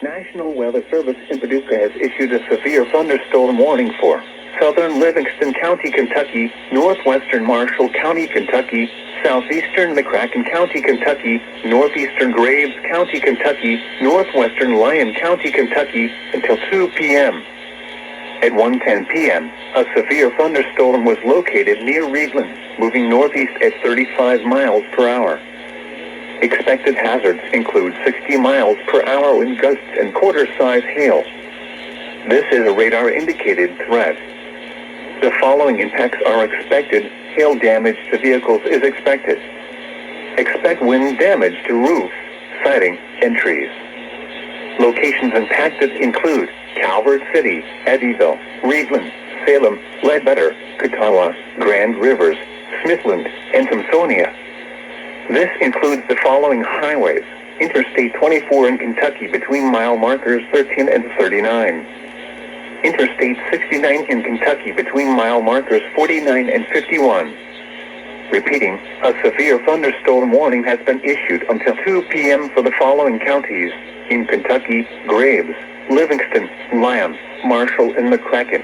National Weather Service in Paducah has issued a severe thunderstorm warning for southern Livingston County, Kentucky, northwestern Marshall County, Kentucky, southeastern McCracken County, Kentucky, northeastern Graves County, Kentucky, northwestern Lyon County, Kentucky, until 2 p.m. At 1:10 p.m., a severe thunderstorm was located near Reedland, moving northeast at 35 miles per hour. Expected hazards include 60 miles per hour wind gusts and quarter-size hail. This is a radar-indicated threat. The following impacts are expected. Hail damage to vehicles is expected. Expect wind damage to roofs, siding, and trees. Locations impacted include Calvert City, Eddyville, Reedland, Salem, Ledbetter, Catawba, Grand Rivers, Smithland, and Thompsonia. This includes the following highways: Interstate 24 in Kentucky between mile markers 13 and 39. Interstate 69 in Kentucky between mile markers 49 and 51. Repeating, a severe thunderstorm warning has been issued until 2 p.m. for the following counties in Kentucky: Graves, Livingston, Lyon, Marshall, and McCracken.